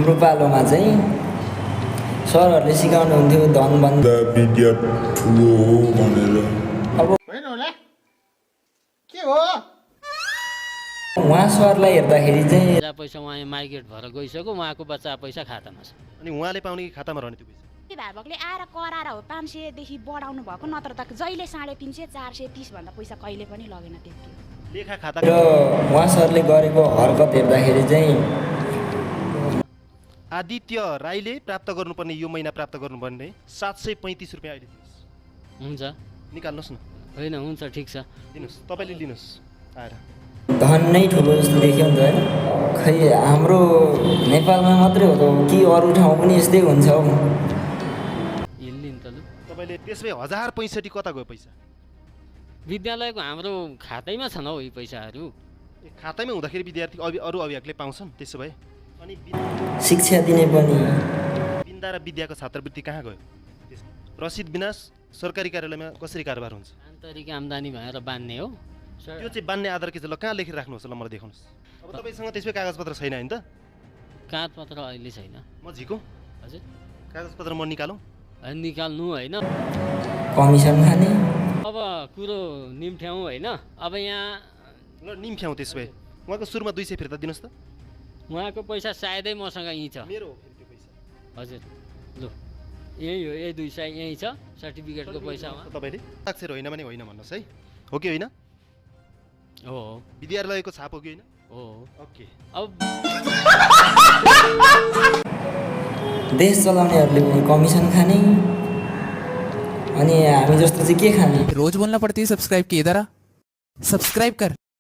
हाम्रो पालोमा चाहिँ सरहरूले सिकाउनुहुन्थ्यो धनभन्दा विद्या ठुलो हो भनेर। अब होइन होला के हो उहाँ सरलाई हेर्दाखेरि चाहिँ पैसा पैसा उहाँ माइग्रेट भएर गइसक्यो, उहाँको बच्चा पैसा खातामा छ। अनि उहाँले पाउने कि खातामा रहने त्यो पैसा? भागले आएर कराएर हो 500 देखि बढाउनु भएको, नत्र त जहिले 350 430 भन्दा पैसा कहिले पनि लगेन त्यति। लेखा खाता र उहाँ सरले गरेको हरकत हेर्दाखेरि चाहिँ आदित्य राईले प्राप्त गर्नुपर्ने यो महिना प्राप्त गर्नुपर्ने 735 रुपियाँ अहिले दिनुहोस्। हुन्छ, निकाल्नुहोस् न। होइन हुन्छ, ठिक छ। दिनुहोस्, तपाईँले लिनुहोस् आएर। धन नै ठुलो जस्तो देखियो नि त होइन। खै हाम्रो नेपालमा मात्रै हो त कि अरू ठाउँ पनि यस्तै हुन्छ हौ। हिल्ली नि त लु। तपाईँले त्यसमै 1065 कता गयो पैसा? विद्यालयको हाम्रो खातैमा छन् हौ यी पैसाहरू। खातामै हुँदाखेरि विद्यार्थी अरू अभिभावकले पाउँछन्। त्यसो भए अनि शिक्षा दिने पनि बिन्दा र विद्याको छात्रवृत्ति कहाँ गयो? रसिद बिना सरकारी कार्यालयमा कसरी कारोबार हुन्छ? आन्तरिक आम्दानी भएर बान्ने हो। त्यो चाहिँ बान्ने आधार के छ? ल कहाँ लेखेर राख्नुहोस्, ल मलाई देखाउनुहोस्। अब तपाईँसँग त्यसमै कागजपत्र छैन होइन त? कागजपत्र अहिले छैन। म झिकौँ हजुर, कागजपत्र म निकालौँ? निकाल्नु होइन। कमिसन खाने। अब कुरो निम्ठ्याउँ होइन। अब यहाँ ल निम्फ्याउँ। त्यसो भए उहाँको सुरुमा 200 फिर्ता दिनुहोस् त। उहाँको पैसा सायदै मसँग यहीँ छ। मेरो हो फेरि त्यो पैसा। हजुर, लु यही हो, यही 200 यहीँ छ, सर्टिफिकेटको पैसा उहाँ। तपाईँले अक्षर होइन भने होइन भन्नुहोस् है। हो कि होइन? हो विद्यालयको छाप हो कि होइन? हो। ओके। अब देश चलाउनेहरूले पनि कमिसन खाने अनि हामी जस्तो चाहिँ के खाने? रोज बोलना पड़ती है सब्सक्राइब की, इधर आ, सब्सक्राइब कर।